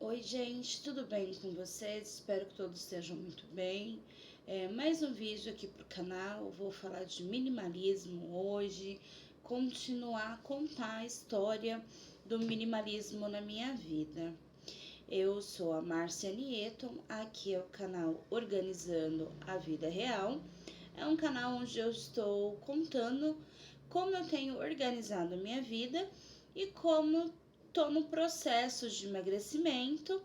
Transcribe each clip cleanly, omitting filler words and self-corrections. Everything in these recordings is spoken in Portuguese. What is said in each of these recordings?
Oi, gente, tudo bem com vocês? Espero que todos estejam muito bem. Mais um vídeo aqui pro canal. Vou falar de minimalismo hoje, continuar a contar a história do minimalismo na minha vida. Eu sou a Márcia Nieton, aqui é o canal Organizando a Vida Real. É um canal onde eu estou contando como eu tenho organizado a minha vida e como estou no processo de emagrecimento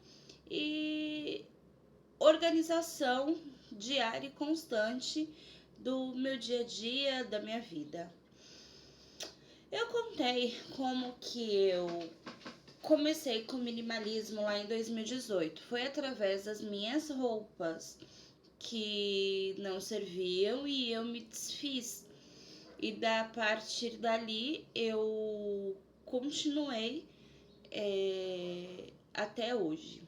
e organização diária e constante do meu dia a dia, da minha vida. Eu contei como que eu comecei com minimalismo lá em 2018. Foi através das minhas roupas que não serviam e eu me desfiz. E a partir dali eu continuei até hoje.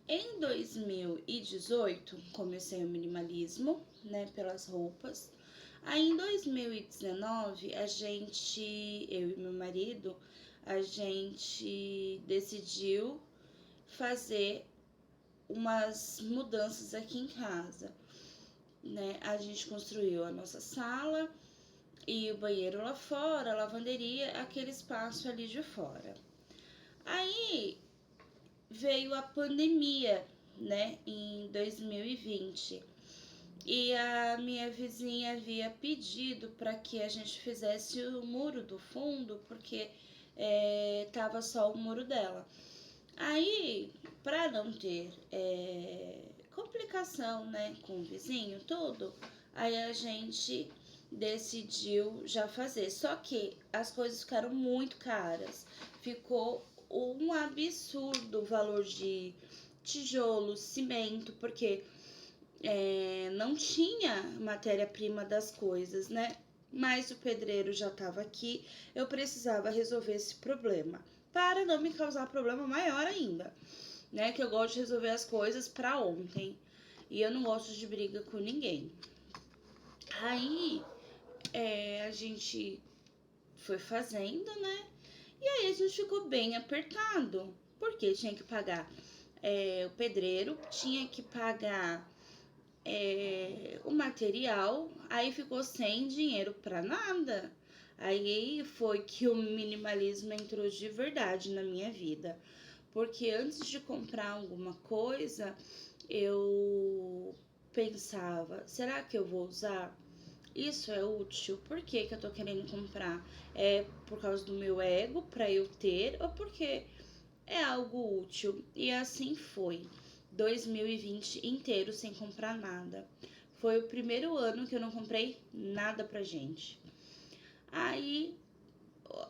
Em 2018 comecei o minimalismo, né, pelas roupas. Aí em 2019 eu e meu marido, a gente decidiu fazer umas mudanças aqui em casa, né? A gente construiu a nossa sala e o banheiro lá fora, a lavanderia, aquele espaço ali de fora. Aí veio a pandemia, né, em 2020. E a minha vizinha havia pedido para que a gente fizesse o muro do fundo, porque tava só o muro dela. Aí, para não ter complicação, né, com o vizinho, tudo, aí a gente decidiu já fazer. Só que as coisas ficaram muito caras. Ficou um absurdo o valor de tijolo, cimento, porque não tinha matéria-prima das coisas, né? Mas o pedreiro já estava aqui, eu precisava resolver esse problema, para não me causar problema maior ainda, né? Que eu gosto de resolver as coisas para ontem, e eu não gosto de briga com ninguém. Aí, a gente foi fazendo, né? E aí a gente ficou bem apertado, porque tinha que pagar o pedreiro, tinha que pagar o material, aí ficou sem dinheiro para nada. Aí foi que o minimalismo entrou de verdade na minha vida. Porque antes de comprar alguma coisa, eu pensava, será que eu vou usar? Isso é útil? Por que que eu tô querendo comprar? É por causa do meu ego, para eu ter, ou porque é algo útil? E assim foi. 2020 inteiro sem comprar nada. Foi o primeiro ano que eu não comprei nada pra gente. Aí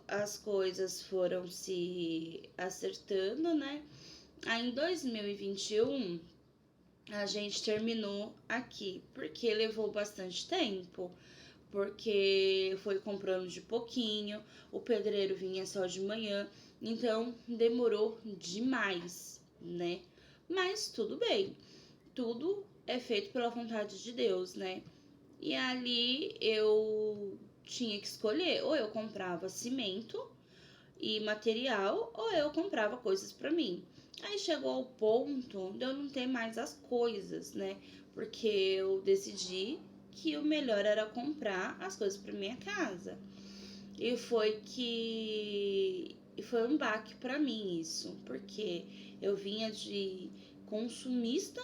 as coisas foram se acertando, né? Aí em 2021 a gente terminou aqui, porque levou bastante tempo, porque foi comprando de pouquinho, o pedreiro vinha só de manhã, então demorou demais, né? Mas tudo bem, tudo é feito pela vontade de Deus, né? E ali eu tinha que escolher, ou eu comprava cimento e material, ou eu comprava coisas para mim. Aí chegou ao ponto de eu não ter mais as coisas, né? Porque eu decidi que o melhor era comprar as coisas para minha casa. E foi um baque para mim isso, porque eu vinha de consumista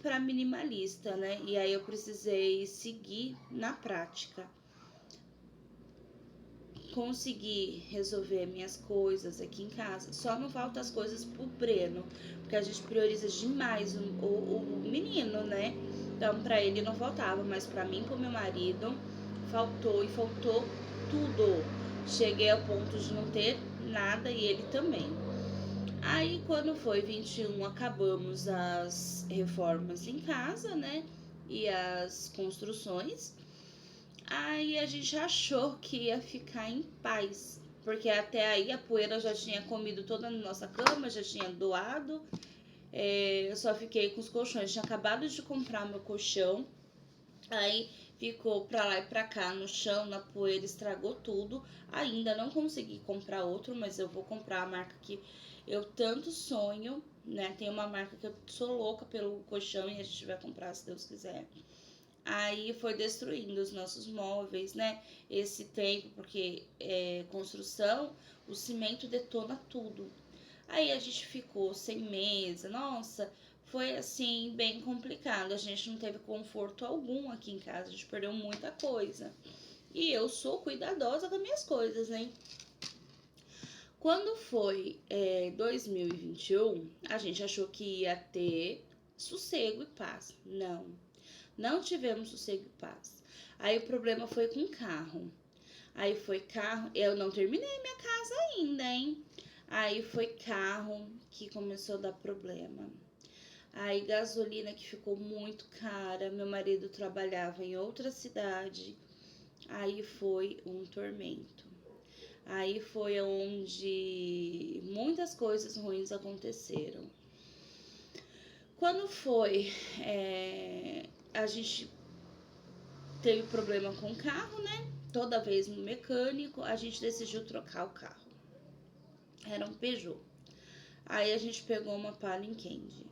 para minimalista, né? E aí eu precisei seguir na prática. Consegui resolver minhas coisas aqui em casa. Só não faltam as coisas pro Breno, porque a gente prioriza demais o menino, né? Então pra ele não faltava, mas pra mim e pro meu marido faltou, e faltou tudo. Cheguei ao ponto de não ter nada e ele também. Aí quando foi 21 acabamos as reformas em casa, né? E as construções. Aí a gente achou que ia ficar em paz, porque até aí a poeira já tinha comido toda a nossa cama, já tinha doado. Eu só fiquei com os colchões, tinha acabado de comprar meu colchão. Aí ficou pra lá e pra cá no chão, na poeira, estragou tudo. Ainda não consegui comprar outro, mas eu vou comprar a marca que eu tanto sonho, né? Tem uma marca que eu sou louca pelo colchão e a gente vai comprar se Deus quiser. Aí foi destruindo os nossos móveis, né? Esse tempo, porque construção, o cimento detona tudo. Aí a gente ficou sem mesa, nossa, foi assim bem complicado. A gente não teve conforto algum aqui em casa, a gente perdeu muita coisa. E eu sou cuidadosa com as minhas coisas, né? Quando foi 2021, a gente achou que ia ter sossego e paz. Não, não tivemos sossego e paz. Aí o problema foi com carro. Aí foi carro, eu não terminei minha casa ainda, hein? Aí foi carro que começou a dar problema. Aí gasolina que ficou muito cara, meu marido trabalhava em outra cidade. Aí foi um tormento. Aí foi onde muitas coisas ruins aconteceram. Quando foi, a gente teve problema com o carro, né? Toda vez no mecânico, a gente decidiu trocar o carro. Era um Peugeot. Aí a gente pegou uma Palio Candy.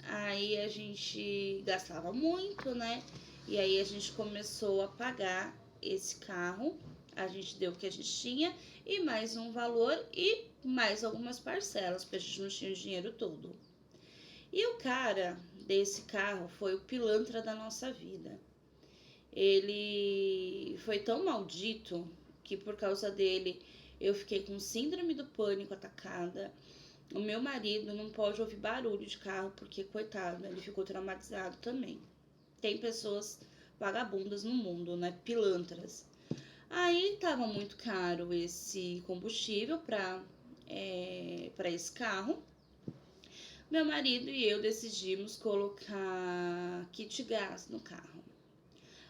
Aí a gente gastava muito, né? E aí a gente começou a pagar esse carro. A gente deu o que a gente tinha e mais um valor e mais algumas parcelas, porque a gente não tinha o dinheiro todo. E o cara desse carro foi o pilantra da nossa vida. Ele foi tão maldito que por causa dele eu fiquei com síndrome do pânico atacada. O meu marido não pode ouvir barulho de carro porque, coitado, ele ficou traumatizado também. Tem pessoas vagabundas no mundo, né? Pilantras. Aí tava muito caro esse combustível para esse carro. Meu marido e eu decidimos colocar kit gás no carro.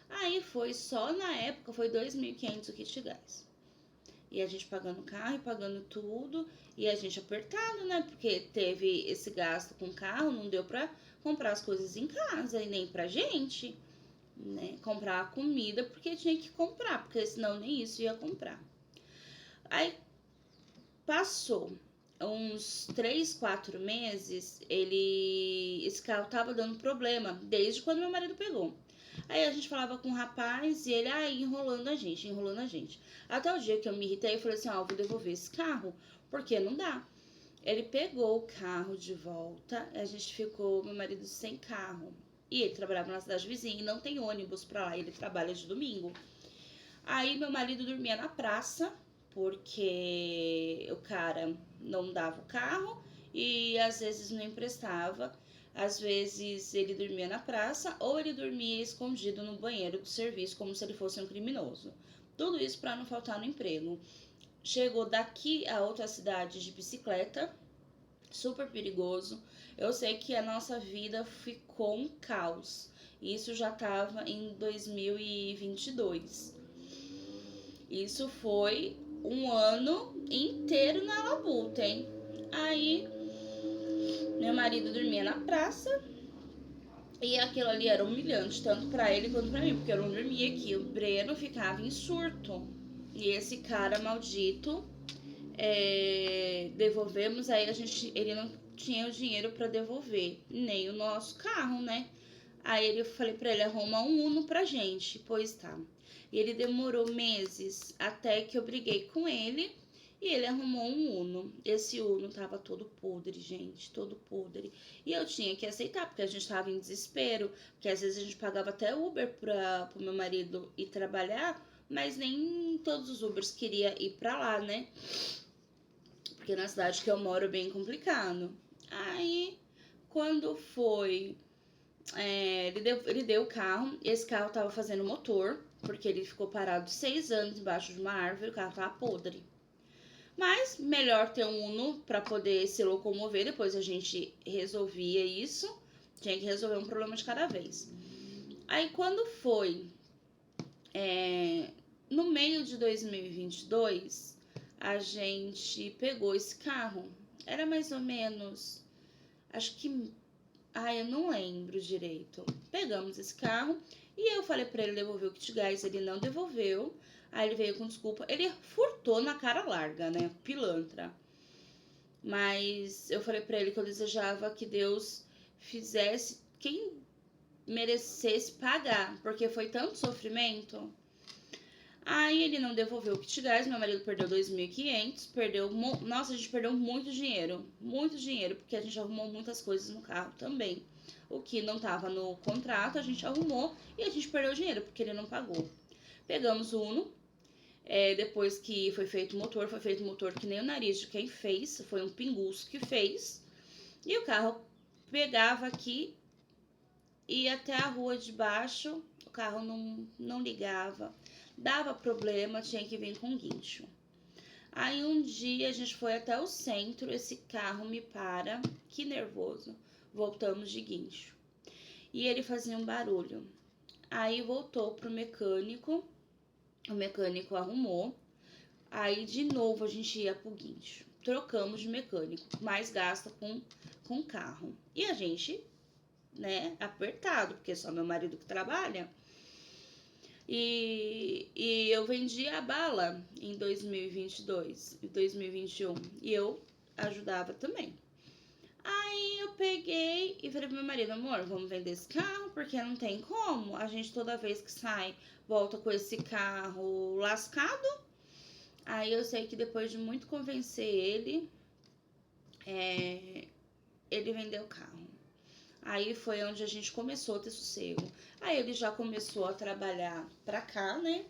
Aí foi só na época, foi 2.500 o kit gás. E a gente pagando o carro e pagando tudo. E a gente apertado, né? Porque teve esse gasto com o carro, não deu pra comprar as coisas em casa e nem pra gente, né? Comprar a comida porque tinha que comprar, porque senão nem isso ia comprar. Aí passou uns 3, 4 meses, esse carro tava dando problema, desde quando meu marido pegou. Aí a gente falava com o rapaz e ele enrolando a gente. Até o dia que eu me irritei e falei assim, eu vou devolver esse carro, porque não dá. Ele pegou o carro de volta, a gente ficou, meu marido sem carro. E ele trabalhava na cidade vizinha e não tem ônibus pra lá, ele trabalha de domingo. Aí meu marido dormia na praça, porque o cara não dava o carro e às vezes não emprestava. Às vezes ele dormia na praça ou ele dormia escondido no banheiro do serviço, como se ele fosse um criminoso. Tudo isso para não faltar no emprego. Chegou daqui a outra cidade de bicicleta, super perigoso. Eu sei que a nossa vida ficou um caos. Isso já estava em 2022. Isso foi um ano inteiro na labuta, hein? Aí, meu marido dormia na praça e aquilo ali era humilhante, tanto pra ele quanto pra mim, porque eu não dormia aqui. O Breno ficava em surto. E esse cara maldito, devolvemos, aí ele não tinha o dinheiro pra devolver, nem o nosso carro, né? Aí eu falei pra ele, arruma um Uno pra gente. Pois tá. E ele demorou meses até que eu briguei com ele e ele arrumou um Uno. Esse Uno tava todo podre, gente, todo podre. E eu tinha que aceitar, porque a gente tava em desespero, porque às vezes a gente pagava até Uber pro meu marido ir trabalhar, mas nem todos os Ubers queria ir pra lá, né? Porque na cidade que eu moro é bem complicado. Aí, quando foi ele deu o carro, esse carro tava fazendo motor, porque ele ficou parado 6 anos embaixo de uma árvore, o carro tava podre. Mas melhor ter um Uno para poder se locomover, depois a gente resolvia isso, tinha que resolver um problema de cada vez. Aí quando foi no meio de 2022, a gente pegou esse carro, era mais ou menos, acho que Ai, eu não lembro direito. Pegamos esse carro e eu falei pra ele devolver o kit gás, ele não devolveu. Aí ele veio com desculpa. Ele furtou na cara larga, né? Pilantra. Mas eu falei pra ele que eu desejava que Deus fizesse quem merecesse pagar, porque foi tanto sofrimento. Aí ele não devolveu o kit gás, meu marido perdeu 2.500, nossa, a gente perdeu muito dinheiro, porque a gente arrumou muitas coisas no carro também. O que não tava no contrato, a gente arrumou e a gente perdeu dinheiro, porque ele não pagou. Pegamos o Uno, depois que foi feito o motor que nem o nariz de quem fez, foi um pinguço que fez, e o carro pegava aqui, ia até a rua de baixo, o carro não ligava, dava problema, tinha que vir com guincho. Aí um dia a gente foi até o centro, esse carro me para, que nervoso, voltamos de guincho. E ele fazia um barulho. Aí voltou pro mecânico, o mecânico arrumou, aí de novo a gente ia pro guincho. Trocamos de mecânico, mais gasta com carro. E a gente, né, apertado, porque é só meu marido que trabalha. E eu vendi a bala em 2022 e 2021 e eu ajudava também. Aí eu peguei e falei pro meu marido, amor, vamos vender esse carro porque não tem como. A gente toda vez que sai, volta com esse carro lascado. Aí eu sei que depois de muito convencer ele, ele vendeu o carro. Aí foi onde a gente começou a ter sossego. Aí ele já começou a trabalhar pra cá, né?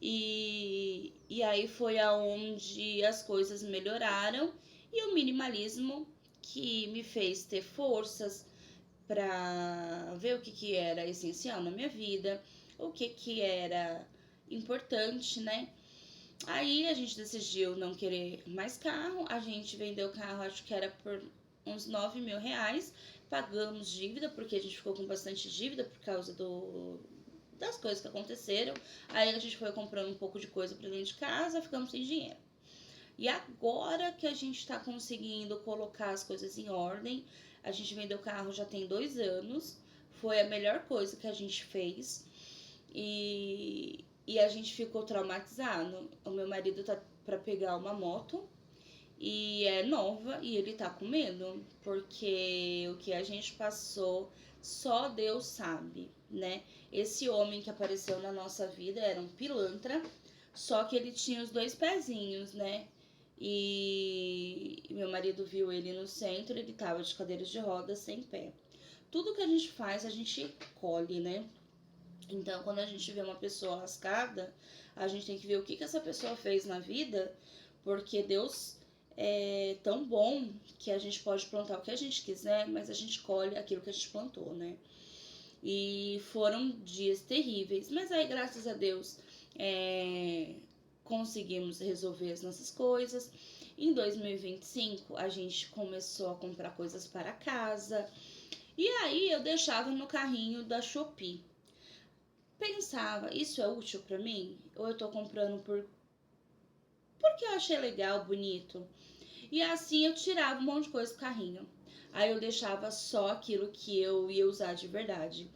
E aí foi aonde as coisas melhoraram. E o minimalismo que me fez ter forças pra ver o que era essencial na minha vida, o que era importante, né? Aí a gente decidiu não querer mais carro, a gente vendeu o carro, acho que era por uns 9.000 reais, pagamos dívida, porque a gente ficou com bastante dívida por causa das coisas que aconteceram. Aí a gente foi comprando um pouco de coisa pra dentro de casa, ficamos sem dinheiro. E agora que a gente tá conseguindo colocar as coisas em ordem, a gente vendeu o carro já tem 2 anos, foi a melhor coisa que a gente fez. E a gente ficou traumatizado. O meu marido tá pra pegar uma moto e é nova e ele tá com medo, porque o que a gente passou só Deus sabe, né? Esse homem que apareceu na nossa vida era um pilantra, só que ele tinha os 2 pezinhos, né? E meu marido viu ele no centro, ele tava de cadeiras de rodas sem pé. Tudo que a gente faz, a gente colhe, né? Então, quando a gente vê uma pessoa lascada, a gente tem que ver o que essa pessoa fez na vida, porque Deus é tão bom que a gente pode plantar o que a gente quiser, mas a gente colhe aquilo que a gente plantou, né? E foram dias terríveis, mas aí, graças a Deus, conseguimos resolver as nossas coisas. Em 2025, a gente começou a comprar coisas para casa, e aí eu deixava no carrinho da Shopee. Pensava, isso é útil pra mim? Ou eu tô comprando porque eu achei legal, bonito? E assim eu tirava um monte de coisa do carrinho. Aí eu deixava só aquilo que eu ia usar de verdade.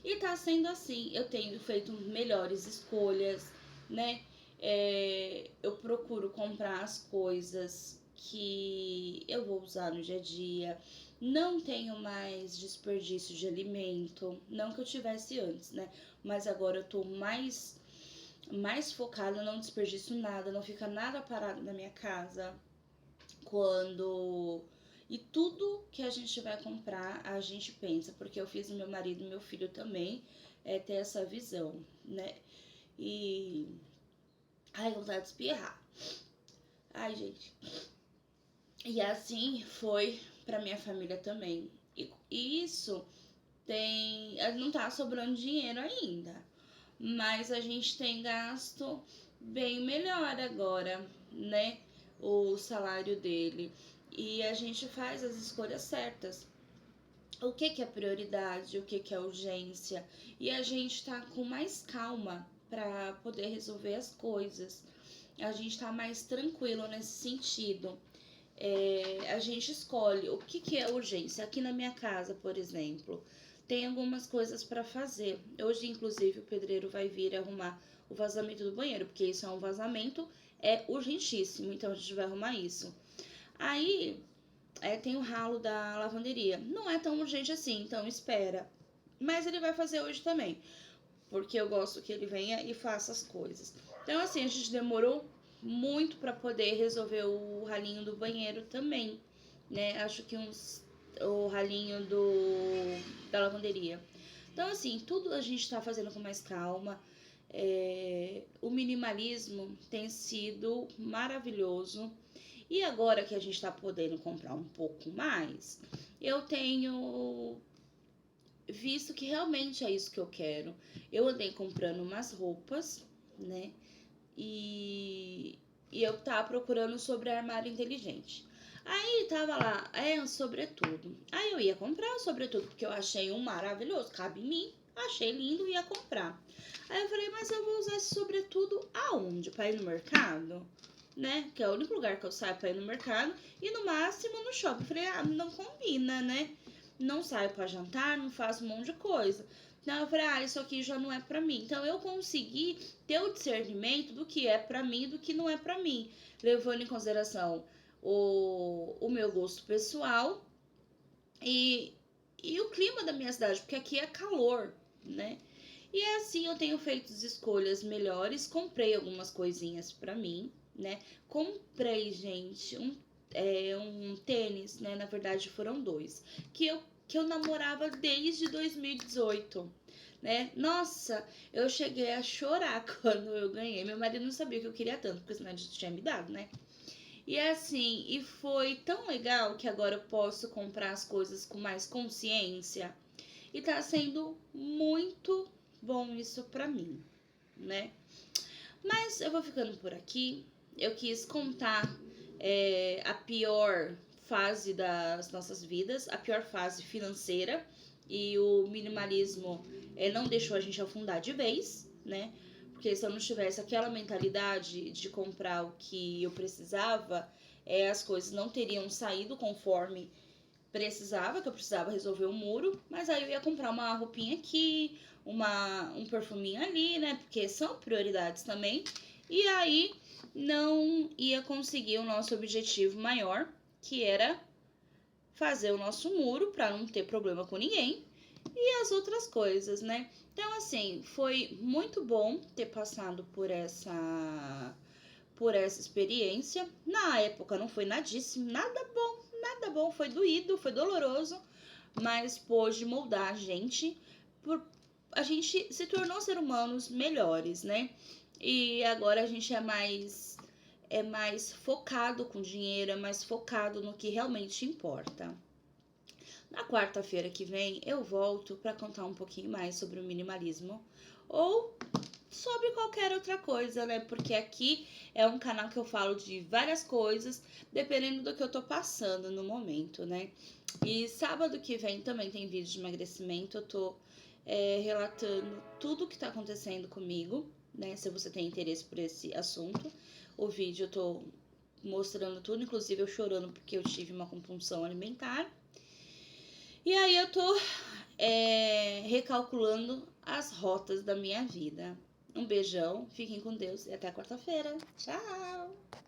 E tá sendo assim, eu tenho feito melhores escolhas, né? Eu procuro comprar as coisas que eu vou usar no dia a dia. Não tenho mais desperdício de alimento, não que eu tivesse antes, né? Mas agora eu tô mais focada, não desperdiço nada, não fica nada parado na minha casa. E tudo que a gente vai comprar, a gente pensa, porque eu fiz o meu marido e meu filho também ter essa visão, né? E ai, vontade de espirrar. Ai, gente. E assim foi pra minha família também. E isso não tá sobrando dinheiro ainda, mas a gente tem gasto bem melhor agora, né? O salário dele. E a gente faz as escolhas certas. O que é prioridade, o que é urgência. E a gente tá com mais calma para poder resolver as coisas. A gente tá mais tranquilo nesse sentido. a gente escolhe o que é urgência. Aqui na minha casa, por exemplo, tem algumas coisas para fazer. Hoje, inclusive, o pedreiro vai vir arrumar o vazamento do banheiro, porque isso é um vazamento, é urgentíssimo, então a gente vai arrumar isso. Aí, tem o ralo da lavanderia. Não é tão urgente assim, então espera. Mas ele vai fazer hoje também, porque eu gosto que ele venha e faça as coisas. Então, assim, a gente demorou muito para poder resolver o ralinho do banheiro também, né? Acho que o ralinho da lavanderia. Então, assim, tudo a gente tá fazendo com mais calma. O minimalismo tem sido maravilhoso. E agora que a gente tá podendo comprar um pouco mais, eu tenho visto que realmente é isso que eu quero. Eu andei comprando umas roupas, né? E eu tava procurando sobre armário inteligente. Aí tava lá, um sobretudo. Aí eu ia comprar o sobretudo, porque eu achei um maravilhoso, cabe em mim, achei lindo e ia comprar. Aí eu falei, mas eu vou usar esse sobretudo aonde? Pra ir no mercado? Né? Que é o único lugar que eu saio pra ir no mercado. E no máximo no shopping. Eu falei, não combina, né? Não saio pra jantar, não faço um monte de coisa. Então eu falei, isso aqui já não é pra mim. Então eu consegui ter o discernimento do que é pra mim e do que não é pra mim, levando em consideração o meu gosto pessoal e o clima da minha cidade, porque aqui é calor, né? E assim eu tenho feito as escolhas melhores, comprei algumas coisinhas pra mim, né? Comprei, gente, um tênis, né? Na verdade foram dois, que eu namorava desde 2018. Né? Nossa, eu cheguei a chorar quando eu ganhei. Meu marido não sabia que eu queria tanto, porque senão ele tinha me dado, né? E assim, e foi tão legal que agora eu posso comprar as coisas com mais consciência. E tá sendo muito bom isso pra mim, né? Mas eu vou ficando por aqui. Eu quis contar a pior fase das nossas vidas, a pior fase financeira. E o minimalismo não deixou a gente afundar de vez, né? Porque se eu não tivesse aquela mentalidade de comprar o que eu precisava, as coisas não teriam saído conforme precisava, que eu precisava resolver o muro, mas aí eu ia comprar uma roupinha aqui, um perfuminho ali, né? Porque são prioridades também. E aí não ia conseguir o nosso objetivo maior, que era fazer o nosso muro para não ter problema com ninguém e as outras coisas, né? Então, assim, foi muito bom ter passado por essa experiência. Na época não foi nadíssimo, nada bom, foi doído, foi doloroso, mas pôde moldar a gente, a gente se tornou ser humanos melhores, né? E agora a gente é mais focado com dinheiro, é mais focado no que realmente importa. Na quarta-feira que vem eu volto para contar um pouquinho mais sobre o minimalismo ou sobre qualquer outra coisa, né? Porque aqui é um canal que eu falo de várias coisas, dependendo do que eu tô passando no momento, né? E sábado que vem também tem vídeo de emagrecimento, eu tô relatando tudo o que tá acontecendo comigo, né? Se você tem interesse por esse assunto, o vídeo eu tô mostrando tudo, inclusive eu chorando porque eu tive uma compulsão alimentar. E aí eu tô recalculando as rotas da minha vida. Um beijão, fiquem com Deus e até quarta-feira. Tchau!